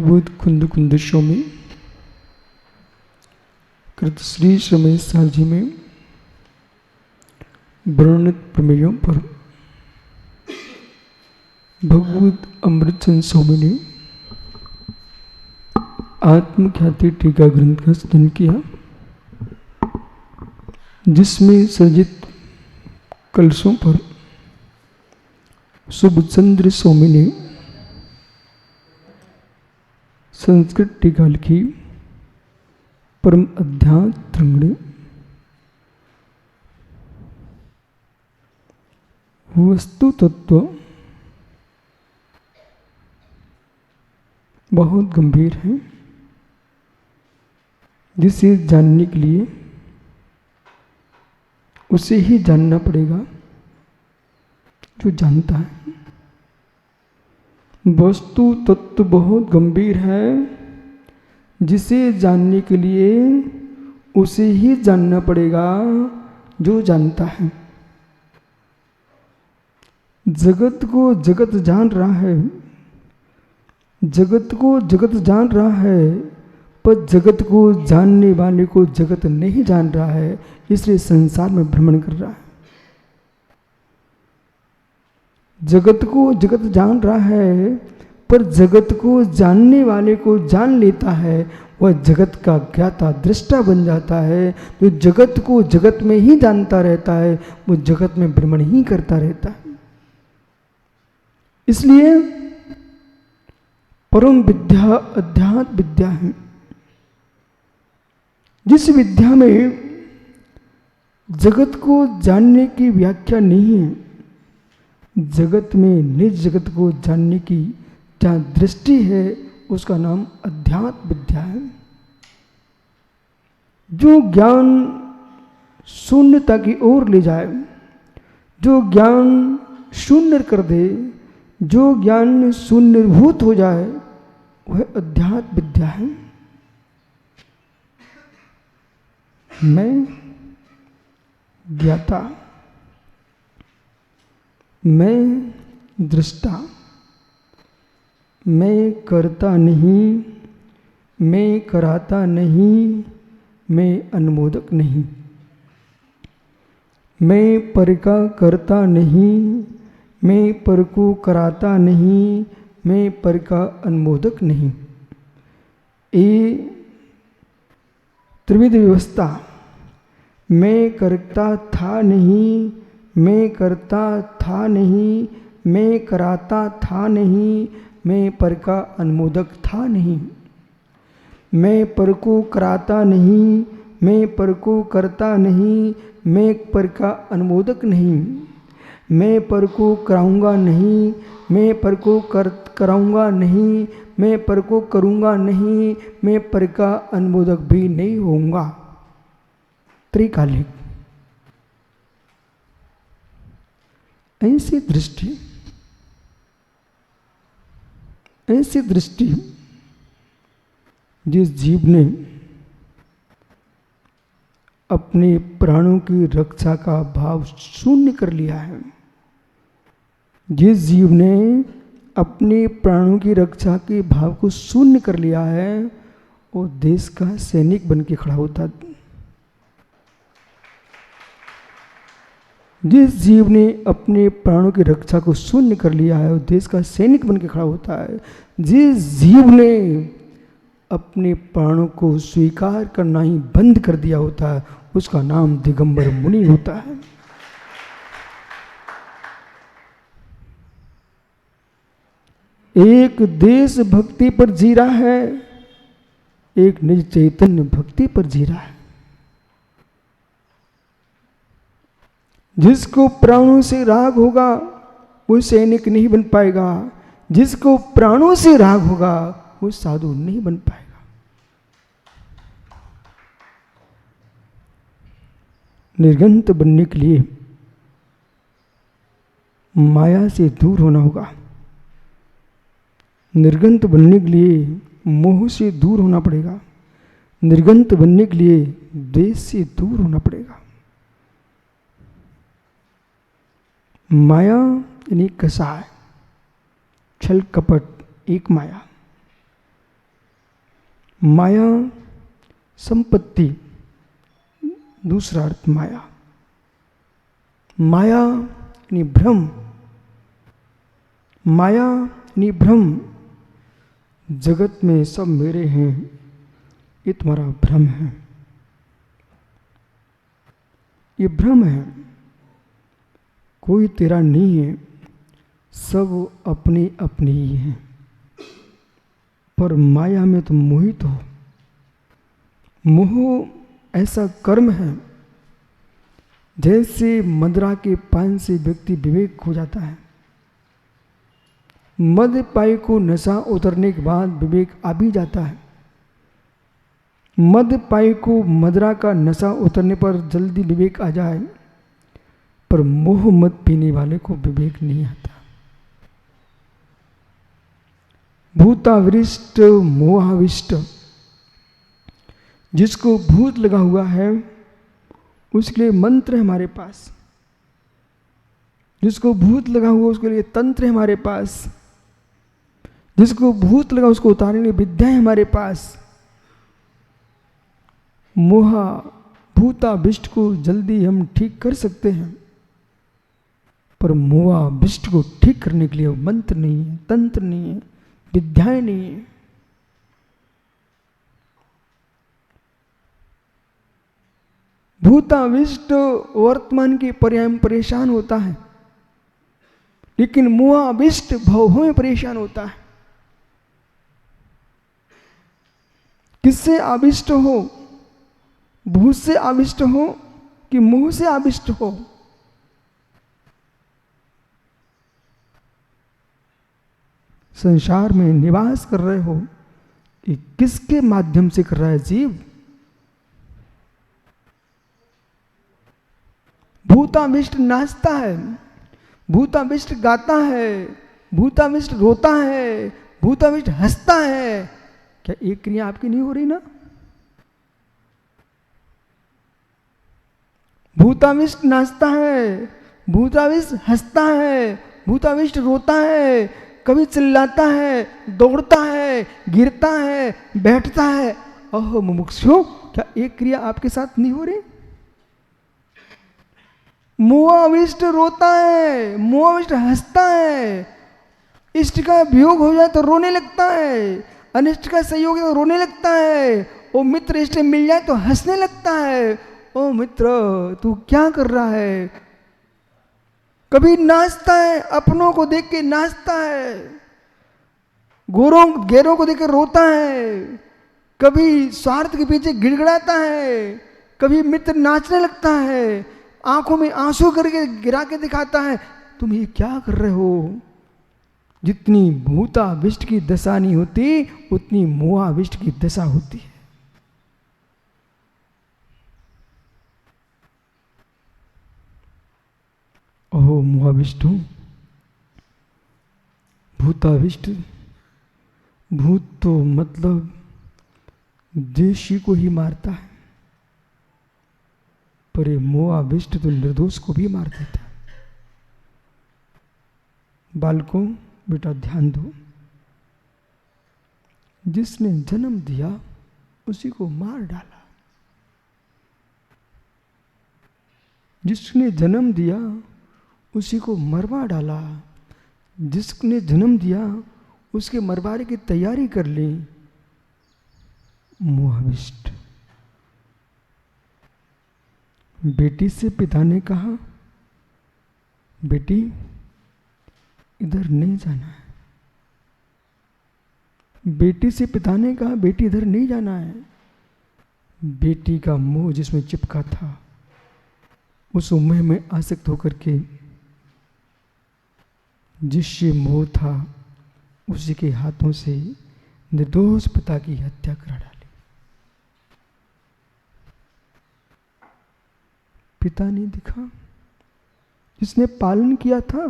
भगवत कुंद कुंदशों में कृत श्री श्रमेश सार जी में वर्णित प्रमेयों पर भगवत अमृतचंद स्वामी ने आत्मख्याति टीका ग्रंथ का सृजन किया, जिसमें सृजित कलशों पर सुबचंद्र स्वामी ने संस्कृत टीका लिखी। परम अध्यात्म वस्तु तत्व बहुत गंभीर है, जिसे जानने के लिए उसे ही जानना पड़ेगा जो जानता है। वस्तु तत्व बहुत गंभीर है, जिसे जानने के लिए उसे ही जानना पड़ेगा जो जानता है। जगत को जगत जान रहा है, जगत को जगत जान रहा है, पर जगत को जानने वाले को जगत नहीं जान रहा है, इसलिए संसार में भ्रमण कर रहा है। जगत को जगत जान रहा है, पर जगत को जानने वाले को जान लेता है, वह जगत का ज्ञाता दृष्टा बन जाता है। जो जगत को जगत में ही जानता रहता है, वो जगत में भ्रमण ही करता रहता है। इसलिए परम विद्या अध्यात्म विद्या है, जिस विद्या में जगत को जानने की व्याख्या नहीं है। जगत में निज जगत को जानने की जहाँ दृष्टि है, उसका नाम अध्यात्म विद्या है। जो ज्ञान शून्यता की ओर ले जाए, जो ज्ञान शून्य कर दे, जो ज्ञान शून्यभूत हो जाए, वह अध्यात्म विद्या है। मैं ज्ञाता, मैं दृष्टा, मैं करता नहीं, मैं कराता नहीं, मैं अनुमोदक नहीं। मैं पर का करता नहीं, मैं पर को कराता नहीं, मैं पर का अनुमोदक नहीं। ये त्रिविध व्यवस्था, मैं करता था नहीं, मैं करता था नहीं, मैं कराता था नहीं, मैं पर का अनुमोदक था नहीं। मैं पर को कराता नहीं, मैं पर को करता नहीं, मैं पर का अनुमोदक नहीं। मैं पर को कराऊंगा नहीं, मैं पर को कराऊंगा नहीं, मैं पर को करूंगा नहीं, मैं पर का अनुमोदक भी नहीं होऊंगा। त्रिकालिक ऐसी दृष्टि, ऐसी दृष्टि जिस जीव ने अपने प्राणों की रक्षा का भाव शून्य कर लिया है, जिस जीव ने अपने प्राणों की रक्षा के भाव को शून्य कर लिया है, वो देश का सैनिक बन के खड़ा होता है। जिस जीव ने अपने प्राणों की रक्षा को शून्य कर लिया है, वो देश का सैनिक बन के खड़ा होता है। जिस जीव ने अपने प्राणों को स्वीकार करना ही बंद कर दिया होता है, उसका नाम दिगंबर मुनि होता है। एक देश भक्ति पर जी रहा है, एक निज चैतन्य भक्ति पर जी रहा है। जिसको प्राणों से राग होगा, वो सैनिक नहीं बन पाएगा। जिसको प्राणों से राग होगा, वो साधु नहीं बन पाएगा। निर्गंत बनने के लिए माया से दूर होना होगा। निर्गंत बनने के लिए मोह से दूर होना पड़ेगा। निर्गंत बनने के लिए द्वेष से दूर होना पड़ेगा। माया यानी कसाय, छल कपट एक माया। माया संपत्ति, दूसरा अर्थ माया। माया यानी भ्रम, माया यानी भ्रम। जगत में सब मेरे हैं, ये तुम्हारा भ्रम है, ये भ्रम है। कोई तेरा नहीं है, सब अपनी अपनी ही है। पर माया में तुम मोहित हो। मोह ऐसा कर्म है जैसे मदिरा के पान से व्यक्ति विवेक खो जाता है। मद पाई को नशा उतरने के बाद विवेक आ भी जाता है। मद पाई को मदिरा का नशा उतरने पर जल्दी विवेक आ जाए, पर मोह मद पीने वाले को विवेक नहीं आता। भूताविष्ट मोहाविष्ट, जिसको भूत लगा हुआ है उसके लिए मंत्र है हमारे पास, जिसको भूत लगा हुआ उसके लिए तंत्र है हमारे पास, जिसको भूत लगा उसको उतारने के लिए विद्या है हमारे पास। मोहा भूताविष्ट को जल्दी हम ठीक कर सकते हैं, पर मोहाविष्ट को ठीक करने के लिए मंत्र नहीं है, तंत्र नहीं है, विद्याएं नहीं है। भूताविष्ट वर्तमान के पर्याय में परेशान होता है, लेकिन मोहाविष्ट भवों में परेशान होता है। किससे आविष्ट हो? भूत से आविष्ट हो कि मोह से आविष्ट हो? संसार में निवास कर रहे हो, ये किसके माध्यम से कर रहा है जीव? भूताविष्ट नाचता है, भूताविष्ट गाता है, भूताविष्ट रोता है, भूताविष्ट हंसता है। क्या एक क्रिया आपकी नहीं हो रही ना? भूताविष्ट नाचता है, भूताविष्ट हंसता है, भूताविष्ट रोता है, कभी चिल्लाता है, दौड़ता है, गिरता है, बैठता है। ओह मुमुक्षु, क्या एक क्रिया आपके साथ नहीं हो रही? मोहाविष्ट रोता है, मोहाविष्ट हंसता है, इष्ट का वियोग हो जाए तो रोने लगता है, अनिष्ट का सहयोग है तो रोने लगता है, ओ मित्र इष्ट मिल जाए तो हंसने लगता है। ओ मित्र तू क्या कर रहा है? कभी नाचता है, अपनों को देख के नाचता है, गैरों को देख कर रोता है, कभी स्वार्थ के पीछे गिड़गिड़ाता है, कभी मित्र नाचने लगता है, आंखों में आंसू करके गिरा के दिखाता है। तुम ये क्या कर रहे हो? जितनी भूताविष्ट की दशा नहीं होती, उतनी मोहाविष्ट की दशा होती है। ओहो मोहाविष्ट हूं, भूताविष्ट। भूत तो मतलब देशी को ही मारता है, पर ये मोहाविष्ट तो निर्दोष को भी मार देता है। बालकों बेटा ध्यान दो, जिसने जन्म दिया उसी को मार डाला, जिसने जन्म दिया उसी को मरवा डाला, जिसने जन्म दिया उसके मरवाने की तैयारी कर ली। मोहाविष्ट। बेटी से पिता ने कहा, बेटी इधर नहीं जाना है। बेटी से पिता ने कहा, बेटी इधर नहीं जाना है। बेटी का मोह जिसमें चिपका था, उस मोह में आसक्त होकर के जिससे मोह था उसी के हाथों से निर्दोष पिता की हत्या करा डाली। पिता नहीं दिखा, जिसने पालन किया था,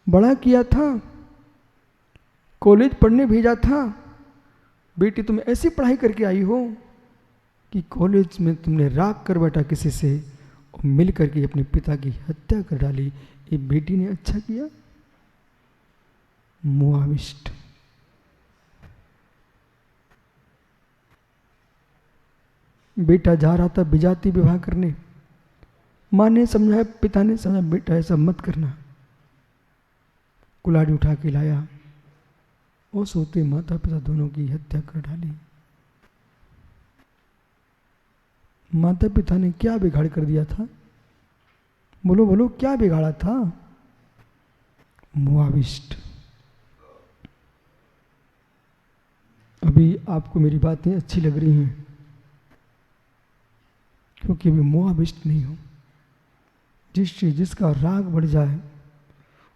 बड़ा किया था, कॉलेज पढ़ने भेजा था। बेटी तुम ऐसी पढ़ाई करके आई हो कि कॉलेज में तुमने राग कर बैठा किसी से और मिल करके अपने पिता की हत्या कर डाली। ये बेटी ने अच्छा किया? मोहाविष्ट। बेटा जा रहा था विजाति विवाह करने, माँ ने समझाया, पिता ने समझाया, बेटा ऐसा मत करना। कुल्हाड़ी उठा के लाया और सोते माता पिता दोनों की हत्या कर डाली। माता पिता ने क्या बिगाड़ कर दिया था? बोलो बोलो, क्या बिगाड़ा था? मोआबिस्ट। अभी आपको मेरी बातें अच्छी लग रही हैं क्योंकि अभी मोआबिस्ट नहीं हो। जिसका राग बढ़ जाए,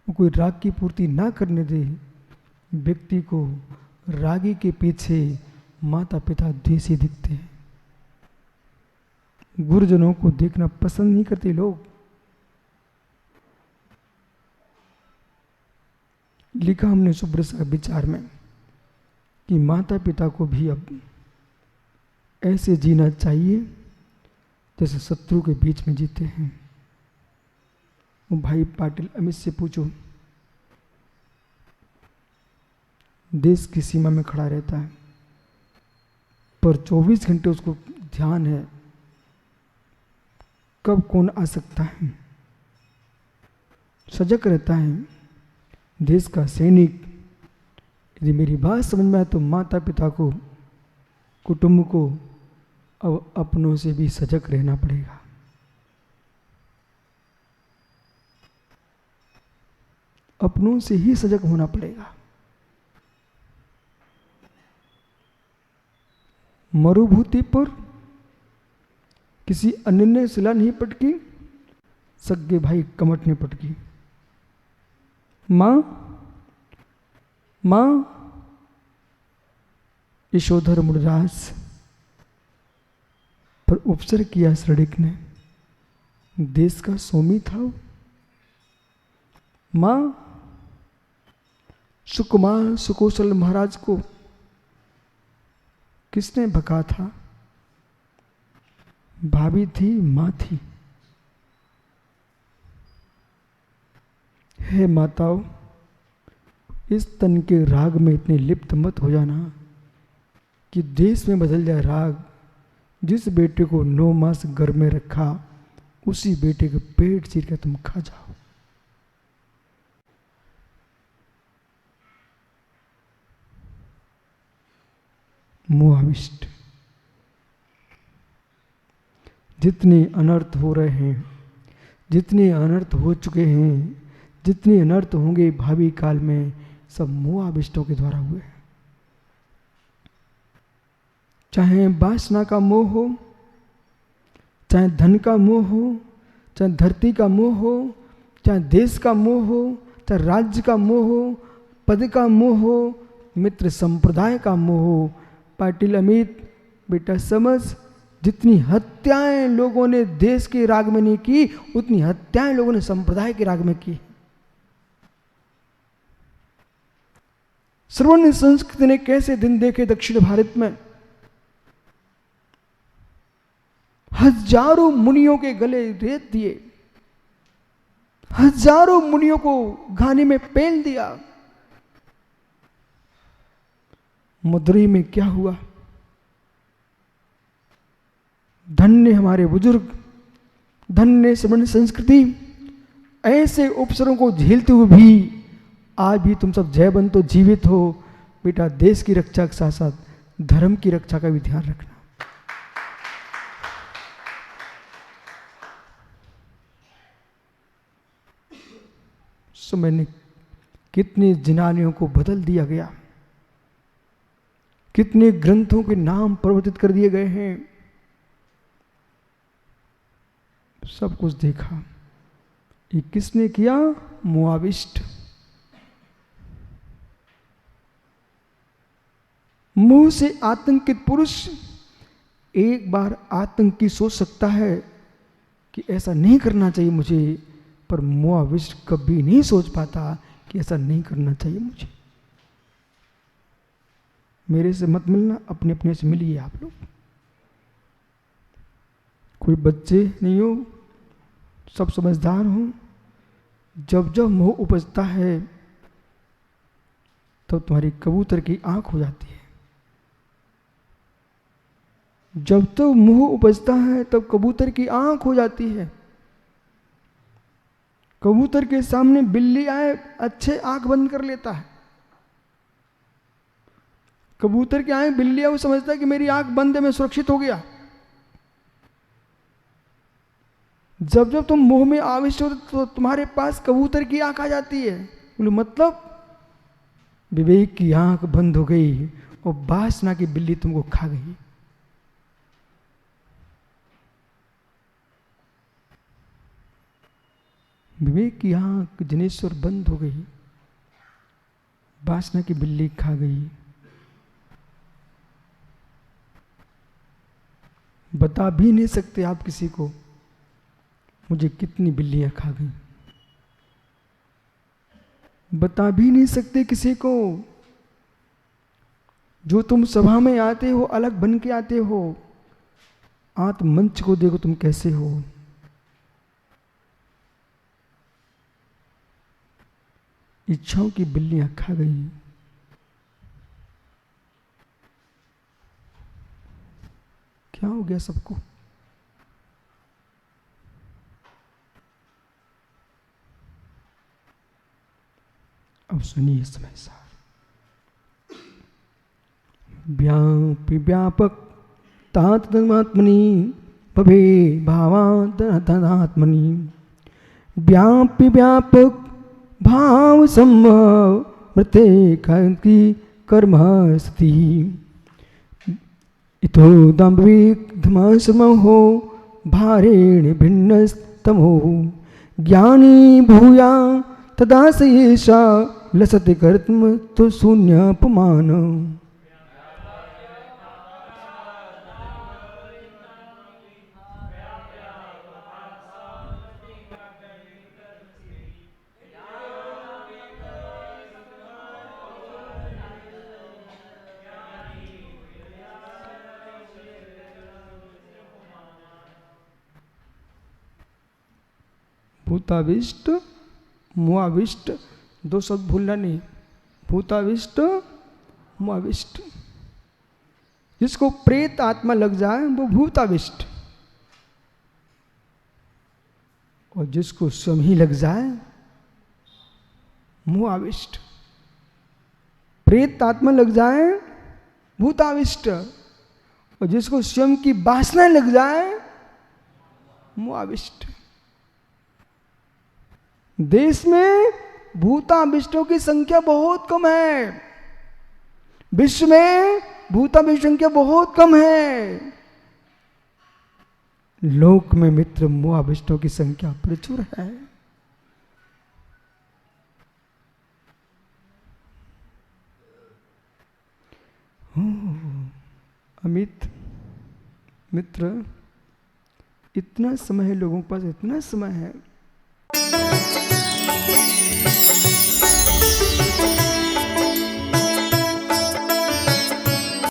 वो कोई राग की पूर्ति ना करने दे, व्यक्ति को रागी के पीछे माता पिता द्वेषी दिखते हैं। गुरुजनों को देखना पसंद नहीं करते लोग। लिखा हमने सुब्रत का विचार में कि माता पिता को भी अब ऐसे जीना चाहिए जैसे शत्रु के बीच में जीते हैं। वो भाई पाटिल अमित से पूछो, देश की सीमा में खड़ा रहता है पर 24 घंटे उसको ध्यान है कब कौन आ सकता है। सजग रहता है देश का सैनिक। यदि मेरी बात समझ में आए तो माता पिता को, कुटुंब को अब अपनों से भी सजग रहना पड़ेगा। अपनों से ही सजग होना पड़ेगा। मरुभूति पर किसी अन्य ने शिला नहीं पटकी, सगे भाई कमट ने पटकी। मां यशोधर मुनिराज पर उपसर किया सड़िक ने, देश का स्वामी था। मां सुकुमार सुकोशल महाराज को किसने भगा था? भाभी थी, मां थी। हे माताओं, इस तन के राग में इतने लिप्त मत हो जाना कि देश में बदल जाए राग। जिस बेटे को 9 मास गर्भ में रखा, उसी बेटे के पेट चीर कर तुम खा जाओ। मोहाविष्ट। जितने अनर्थ हो रहे हैं, जितने अनर्थ हो चुके हैं, जितने अनर्थ होंगे भावी काल में, सब मोहाविष्टों के द्वारा हुए हैं। चाहे वासना का मोह हो, चाहे धन का मोह हो, चाहे धरती का मोह हो, चाहे देश का मोह हो, चाहे राज्य का मोह हो, पद का मोह हो, मित्र संप्रदाय का मोह हो। पाटिल अमित, बेटा समझ, जितनी हत्याएं लोगों ने देश के राग में नहीं की, उतनी हत्याएं लोगों ने संप्रदाय के राग में की। श्रवण संस्कृति ने कैसे दिन देखे दक्षिण भारत में। हजारों मुनियों के गले रेत दिए, हजारों मुनियों को घानी में पेल दिया। मदुरई में क्या हुआ? धन्य हमारे बुजुर्ग, धन्य श्रवण संस्कृति। ऐसे उपसरों को झेलते हुए भी आज भी तुम सब जयवंतो जीवित हो। बेटा, देश की रक्षा के साथ साथ धर्म की रक्षा का भी ध्यान रखना। समय ने कितनी जिनानियों को बदल दिया गया, कितने ग्रंथों के नाम परिवर्तित कर दिए गए हैं। सब कुछ देखा। ये किसने किया? मोआविष्ट। मुंह से आतंकित पुरुष एक बार आतंकी सोच सकता है कि ऐसा नहीं करना चाहिए मुझे, पर मोआविष्ट कभी नहीं सोच पाता कि ऐसा नहीं करना चाहिए मुझे। मेरे से मत मिलना, अपने अपने से मिलिए आप लोग। कोई बच्चे नहीं हो, सब समझदार हो। जब जब मोह उपजता है तो तुम्हारी कबूतर की आंख हो जाती है। जब तो मोह उपजता है तब कबूतर की आंख हो जाती है। कबूतर के सामने बिल्ली आए, अच्छे आंख बंद कर लेता है। कबूतर के आए बिल्ली आए, वो समझता है कि मेरी आंख बंद है, मैं सुरक्षित हो गया। जब जब तुम मोह में आविष्ट हो तो तुम्हारे पास कबूतर की आंख आ जाती है। बोले मतलब विवेक की आंख बंद हो गई और वासना की बिल्ली तुमको खा गई। विवेक की आंख जनेश्वर बंद हो गई, वासना की बिल्ली खा गई। बता भी नहीं सकते आप किसी को मुझे कितनी बिल्लियां खा गई। बता भी नहीं सकते किसी को। जो तुम सभा में आते हो अलग बन के आते हो, आत्म मंच को देखो तुम कैसे हो। इच्छाओं की बिल्लियां खा गई। क्या हो गया सबको? अब सुनिए समय सार। व्यापी व्यापक तात्मनि भवे भावात्मनि। व्यापी व्यापक भाव संभव मृते की कर्म स्थिति। इतो दम्भिकमहो भारेण भिन्नस्तमो। ज्ञानी भूया तदा शेषा लसते कर्म तो शून्यपमान। भूताविष्ट मुआविष्ट, दो शब्द भूलना नहीं। भूताविष्ट मुआविष्ट। जिसको प्रेत आत्मा लग जाए वो भूताविष्ट, और जिसको स्वयं ही लग जाए मुआविष्ट। प्रेत आत्मा लग जाए भूताविष्ट, और जिसको स्वयं की वासना लग जाए मुआविष्ट। देश में भूताविष्टों की संख्या बहुत कम है। विश्व में भूताविष्ट संख्या बहुत कम है। लोक में मित्र मुआविष्टों की संख्या प्रचुर है। अमित मित्र, इतना समय है लोगों के पास, इतना समय है